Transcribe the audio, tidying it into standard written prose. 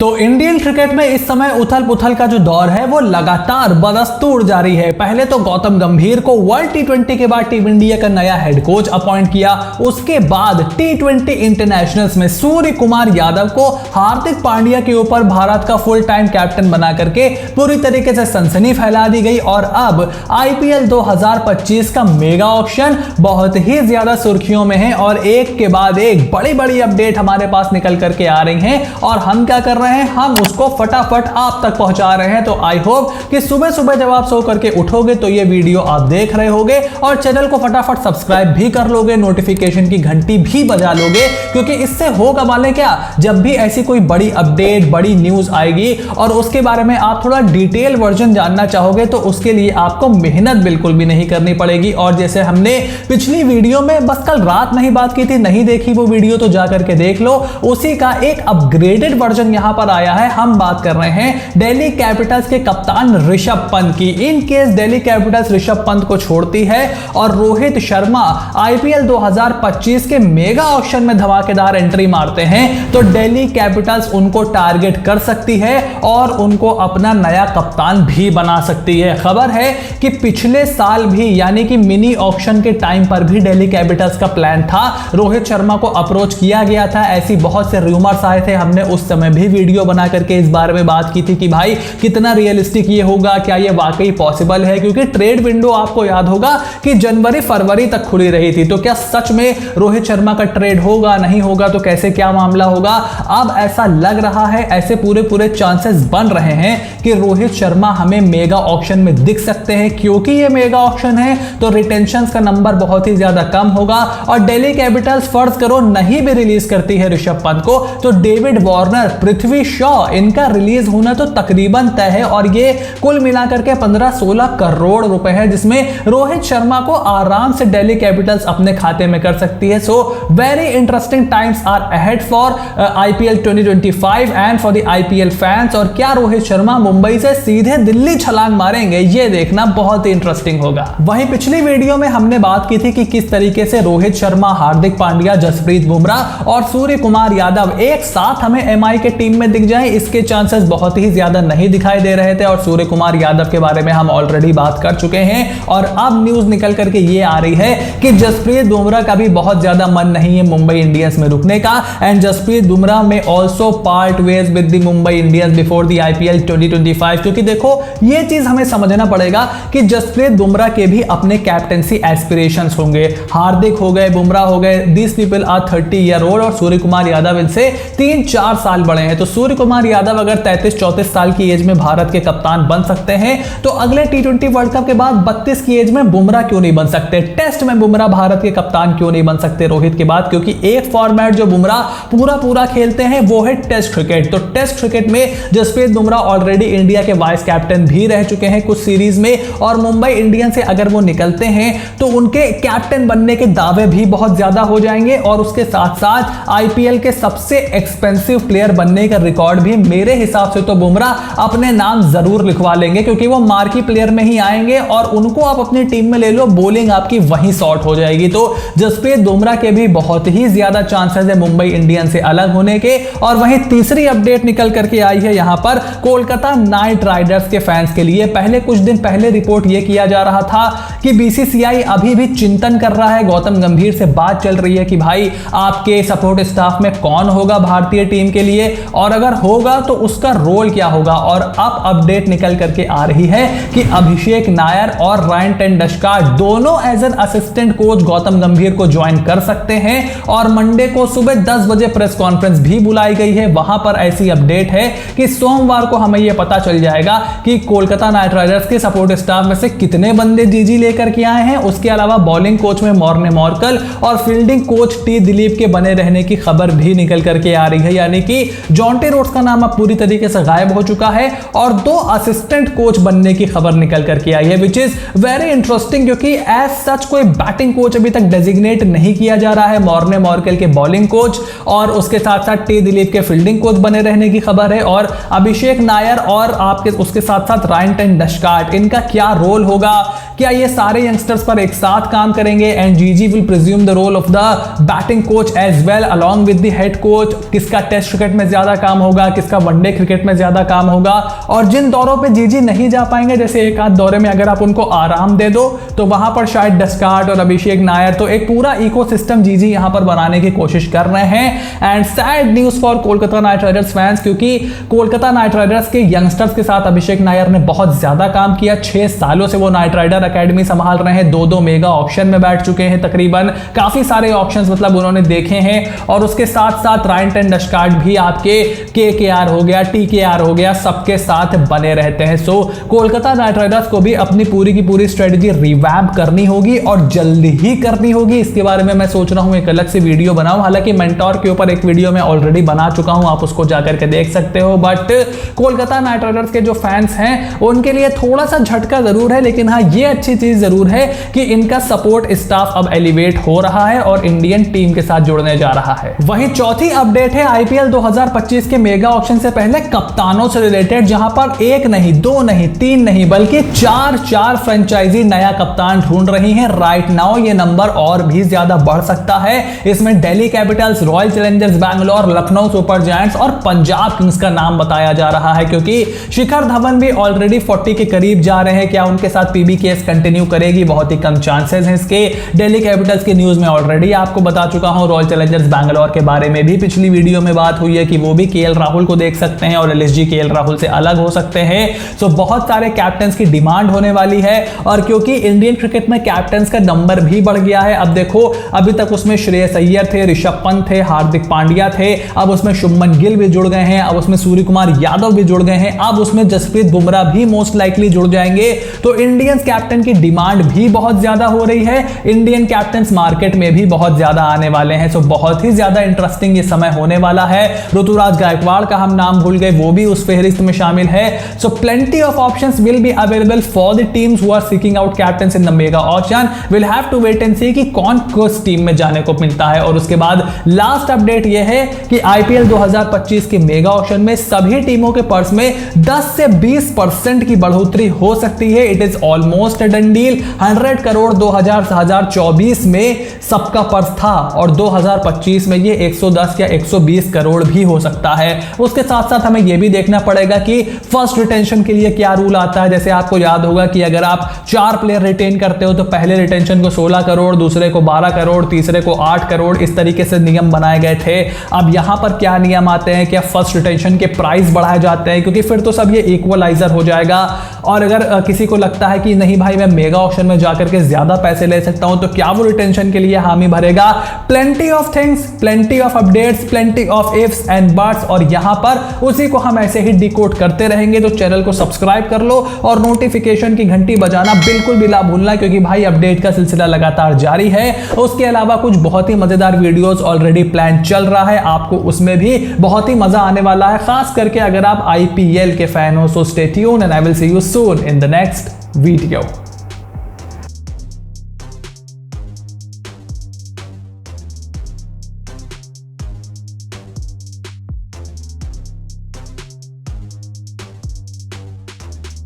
तो Indian cricket में इस समय उथल पुथल का जो दौर है वो लगातार बदस्तूर जारी है। पहले तो गौतम गंभीर को वर्ल्ड टी20 के बाद टीम इंडिया का नया हेड कोच अपॉइंट किया। उसके बाद टी20 इंटरनेशनल्स में सूर्य कुमार यादव को हार्दिक पांड्या के ऊपर भारत का फुल टाइम कैप्टन बना करके पूरी तरीके से सनसनी फैला दी गई। और अब आईपीएल 2025 का मेगा ऑक्शन बहुत ही ज्यादा सुर्खियों में है और एक के बाद एक बड़ी बड़ी अपडेट हमारे पास निकल करके आ रही हैं और हम क्या कर रहे हैं, हम उसको फटाफट आप तक पहुंचा रहे हैं। तो आई होप कि सुबह सुबह जब आप सो करके उठोगे तो ये वीडियो आप देख रहे होगे और चैनल को फटाफट सब्सक्राइब भी कर लोगे, नोटिफिकेशन की घंटी भी बजा लोगे, क्योंकि इससे होगा वाले क्या, जब भी ऐसी कोई बड़ी अपडेट बड़ी न्यूज आएगी और उसके बारे में आप थोड़ा डिटेल वर्जन जानना चाहोगे तो उसके लिए आपको मेहनत बिल्कुल भी नहीं करनी पड़ेगी। और जैसे हमने पिछली वीडियो में बस कल रात नहीं बात की थी, नहीं देखी वो वीडियो तो जाकर के देख लो, उसी का एक अपग्रेडेड वर्जन यहां पर आया है। हम बात कर रहे हैं दिल्ली कैपिटल्स के कप्तान ऋषभ पंत की। In case Delhi Capitals Rishabh Pant को छोड़ती है और रोहित शर्मा आईपीएल 2025 के मेगा ऑक्शन में धमाकेदार एंट्री मारते हैं तो दिल्ली कैपिटल्स उनको टारगेट कर सकती है और उनको अपना नया कप्तान भी बना सकती है। खबर है कि पिछले साल भी यानी कि मिनी ऑक्शन के टाइम पर भी दिल्ली कैपिटल्स का प्लान था, रोहित शर्मा को अप्रोच किया गया था, ऐसी बहुत से रूमर्स आए थे। हमने उस समय भी वीडियो बना करके इस बारे में बात की थी कि भाई कितना रियलिस्टिक ये होगा, क्या ये वाकई पॉसिबल है, क्योंकि ट्रेड विंडो आपको याद होगा कि जनवरी फरवरी तक खुली रही थी। तो क्या सच में रोहित शर्मा का ट्रेड होगा, नहीं होगा, तो कैसे क्या मामला होगा। अब ऐसा लग रहा है, ऐसे पूरे चांसेस बन रहे हैं कि रोहित शर्मा हमें मेगा ऑक्शन में दिख सकते हैं। क्योंकि ये मेगा ऑक्शन है तो रिटेंशन का नंबर बहुत ही ज्यादा कम होगा और दिल्ली कैपिटल्स फर्ज करो नहीं भी रिलीज करती है ऋषभ पंत को तो डेविड वार्नर, पृथ्वी शॉ, इनका रिलीज होना तो तकरीबन तय है और ये कुल मिलाकर के 15-16 करोड़ रुपए है, जिसमें रोहित शर्मा को आराम से दिल्ली कैपिटल्स अपने खाते में कर सकती है। So very interesting times are ahead for IPL 2025 and for the IPL fans. और क्या रोहित शर्मा मुंबई से सीधे दिल्ली छलांग मारेंगे, ये देखना बहुत ही इंटरेस्टिंग होगा। वहीं पिछली वीडियो में हमने बात की थी कि किस तरीके से रोहित शर्मा, हार्दिक पांड्या, जसप्रीत बुमराह और सूर्य कुमार यादव एक साथ हमें एमआई के टीम में दिख जाए, इसके चांसेस बहुत ही ज्यादा नहीं दिखाई दे रहे थे। और सूर्य कुमार यादव के बारे में हम ऑलरेडी बात कर चुके हैं और अब न्यूज निकल करके ये आ रही है कि जसप्रीत बुमराह का भी बहुत ज्यादा मन नहीं है मुंबई इंडियंस में रुकने का एंड जसप्रीत बुमराह में also part ways with the Mumbai Indians before the IPL 2025। क्योंकि देखो ये चीज हमें समझना पड़ेगा कि जसप्रीत बुमराह के भी अपने कैप्टेंसी एस्पिरेशंस होंगे। हार्दिक हो गए, बुमराह हो गए, this people are 30 year old और सूर्य कुमार यादव इनसे 3-4 साल बड़े हैं। तो सूर्य कुमार यादव अगर 33-34 साल की एज में भारत के कप्तान बन सकते हैं तो अगले टी20 वर्ल्ड कप के बाद 32 की एज में बुमराह क्यों नहीं बन सकते, टेस्ट में बुमराह भारत के कप्तान क्यों नहीं बन सकते रोहित के बाद। क्योंकि एक फॉर्मेट जो बुमराह पूरा खेलते हैं वो है टेस्ट क्रिकेट। तो टेस्ट क्रिकेट में जसप्रीत बुमराह ऑलरेडी इंडिया के वाइस कैप्टन भी रह चुके हैं कुछ सीरीज में और मुंबई इंडियंस से अगर वो निकलते हैं तो उनके कैप्टन बनने के दावे भी बहुत ज्यादा हो जाएंगे और उसके साथ साथ आईपीएल के सबसे एक्सपेंसिव प्लेयर बनने का रिकॉर्ड भी मेरे हिसाब से तो बुमराह अपने नाम जरूर लिखवा लेंगे, क्योंकि वो मार्की प्लेयर में ही आएंगे और उनको आप अपनी टीम में ले लो, बॉलिंग आपकी वहीं शॉर्ट हो जाएगी। तो जसप्रीत बुमराह के भी बहुत ही ज्यादा चांसेस है मुंबई इंडियंस से अलग होने के। और वहीं तीसरी अपडेट निकल करके आई है यहां पर कोलकाता नाइट राइडर्स के फैंस के लिए। पहले कुछ दिन पहले रिपोर्ट यह किया जा रहा था कि बीसीसीआई अभी भी चिंतन कर रहा है, गौतम गंभीर से बात चल रही है कि भाई आपके सपोर्ट स्टाफ में कौन होगा भारतीय टीम के लिए और अगर होगा तो उसका रोल क्या होगा। और अब अपडेट निकल करके आ रही है कि अभिषेक नायर और रायन टेंडुलकर दोनों as an assistant coach Gautam Gambhir को ज्वाइन कर सकते हैं और मंडे को सुबह 10 बजे प्रेस कॉन्फ्रेंस भी बुलाई गई है। वहां पर ऐसी अपडेट है कि सोमवार को हमें यह पता चल जाएगा कि कोलकाता नाइट राइडर्स के सपोर्ट स्टाफ में से कितने बंदे जीजी लेकर के आए हैं। उसके अलावा बॉलिंग कोच में मॉर्ने मॉर्कल और फील्डिंग कोच टी दिलीप के बने रहने की खबर भी निकल करके आ रही है, यानी कि जॉन्टी रोड्स का नाम अब पूरी तरीके से गायब हो चुका है और 2 असिस्टेंट कोच बनने की खबर निकल करके आई है, विच इज वेरी इंटरेस्टिंग। क्योंकि एज सच कोई बैटिंग कोच अभी तक डेजिग्नेट नहीं किया जा रहा है। मॉर्ने मॉर्कल के बॉलिंग कोच और उसके साथ साथ टी दिलीप के फील्डिंग कोच बने रहने की खबर है और अभिषेक नायर और आपके उसके साथ साथ रायन टेंडुलकर, इनका क्या रोल होगा, क्या ये सारे यंगस्टर्स पर एक साथ काम करेंगे and GG will presume the role of the batting coach as well along with the head coach. किसका टेस्ट क्रिकेट में ज्यादा काम होगा, किसका वनडे क्रिकेट में ज्यादा काम होगा। और जिन दौरों पे जीजी नहीं जा पाएंगे, जैसे एक आध दौरे में अगर आप उनको आराम दे दो तो वहां पर शायद डस्कार्ट और अभिषेक नायर, तो एक पूरा इकोसिस्टम जीजी यहां पर बनाने की कोशिश कर रहे हैं। And sad news for Kolkata night Riders fans, क्योंकि कोलकाता नाइट राइडर्स के यंगस्टर्स के साथ अभिषेक नायर ने बहुत ज्यादा काम किया। 6 सालों से वो नाइट राइडर एकेडमी संभाल रहे हैं, 2 मेगा ऑक्शन में बैठ चुके हैं, तकरीबन काफी सारे ऑक्शंस मतलब उन्होंने देखे हैं। और उसके साथ साथ रायन टेन डस्कार्ट भी आपके केकेआर हो गया, टीकेआर हो गया, सबके साथ बने रहते हैं। सो कोलकाता नाइट राइडर्स को भी अपनी पूरी की पूरी स्ट्रेटजी रिवैम्प करनी होगी और जल्दी ही करनी होगी। इसके बारे में मैं सोच रहा हूं एक अलग से वीडियो बनाऊं, हालांकि मेंटोर के ऊपर एक वीडियो मैं ऑलरेडी बना चुका हूं, आप उसको जाकर के देख सकते हो। बट कोलकाता नाइट राइडर्स के जो फैंस हैं उनके लिए थोड़ा सा झटका जरूर है, लेकिन हाँ ये अच्छी चीज जरूर है कि इनका सपोर्ट स्टाफ अब एलिवेट हो रहा है और इंडियन टीम के साथ जुड़ने जा रहा है। वहीं चौथी अपडेट है आईपीएल 2025 के मेगा ऑक्शन से पहले कप्तानों से रिलेटेड, जहां पर 1 नहीं 2 नहीं 3 नहीं बल्कि 4 फ्रेंचाइजी नया कप्तान ढूंढ रही हैं राइट नाउ। ये नंबर और भी ज्यादा बढ़ सकता है। इसमें Delhi Capitals, royal Challengers Bangalore, Lucknow super giants और पंजाब किंग्स का नाम बताया जा रहा है, क्योंकि शिखर धवन भी ऑलरेडी 40 के करीब जा रहे हैं। क्या उनके साथ पीबीकेएस कंटिन्यू करेगी? बहुत ही कम चांसेस हैं इसके। दिल्ली कैपिटल्स की न्यूज में ऑलरेडी आपको बता चुका हूं। रॉयल चैलेंजर्स बैंगलोर के बारे में भी पिछली वीडियो में बात हुई है कि वो भी केएल राहुल को देख सकते हैं और एलएसजी केएल राहुल से अलग हो सकते हैं। सो बहुत सारे कैप्टन्स की डिमांड होने वाली है। और क्योंकि इंडियन क्रिकेट में कैप्टन्स का नंबर भी बढ़ गया है, अब देखो अभी तक उसमें श्रेयस अय्यर थे, ऋषभ पंत थे, हार्दिक पांड्या थे, अब उसमें शुभमन गिल भी जुड़ गए हैं, अब उसमें सूर्य कुमार यादव भी जुड़ गए हैं, अब उसमें जसप्रीत बुमराह भी मोस्ट लाइकली जुड़ जाएंगे। तो इंडियन कैप्टन की डिमांड भी बहुत ज्यादा हो रही है। इंडियन कैप्टन्स मार्केट में भी बहुत ज्यादा आने वाले हैं। सो बहुत ही ज्यादा इंटरेस्टिंग ये समय होने वाला है। ऋतुराज गायकवाड़ का हम नाम भूल गए, वो भी उस फहरिस्त में शामिल है। So plenty of options will be available for the teams who are seeking out captains in the mega auction. Will have to wait and see कि कौन किस टीम में जाने को मिलता है। और उसके बाद लास्ट अपडेट ये है कि आईपीएल 2025 के मेगा ऑक्शन में सभी टीमों के पर्स में 10 से 20% की बढ़ोतरी हो सकती है। It is almost done deal. 100 crore 2024 में सबका पर्स था और 2025 में ये 110 या 120 करोड़ भी हो सकता है। उसके साथ साथ हमें यह भी देखना पड़ेगा कि फर्स्ट रिटेंशन के लिए क्या रूल आता है। जैसे आपको याद होगा कि अगर आप 4 प्लेयर रिटेन करते हो तो पहले रिटेंशन को 16 करोड़, दूसरे को 12 करोड़, तीसरे को 8 करोड़, इस तरीके से नियम बनाए गए थे। अब यहां पर क्या नियम आते हैं, क्या फर्स्ट रिटेंशन के प्राइस बढ़ाए जाते हैं, क्योंकि फिर तो सब ये इक्वलाइजर हो जाएगा। और अगर किसी को लगता है कि नहीं भाई मैं मेगा ऑक्शन में जाकर के ज्यादा पैसे ले सकता हूं, तो क्या वो रिटेंशन के लिए हामी भरेगा? Plenty of things, plenty of updates, plenty of ifs and buts, और यहां पर उसी को हम ऐसे ही डिकोड करते रहेंगे। तो चैनल को सब्सक्राइब कर लो और नोटिफिकेशन की घंटी बजाना बिल्कुल भी ना भूलना, क्योंकि भाई अपडेट का सिलसिला लगातार जारी है। उसके अलावा कुछ बहुत ही मजेदार वीडियोस ऑलरेडी प्लान चल रहा है, आपको उसमें भी बहुत ही मजा आने वाला है, खास करके अगर आप आईपीएल के फैन हो। So stay tuned and I will see you soon in the next video.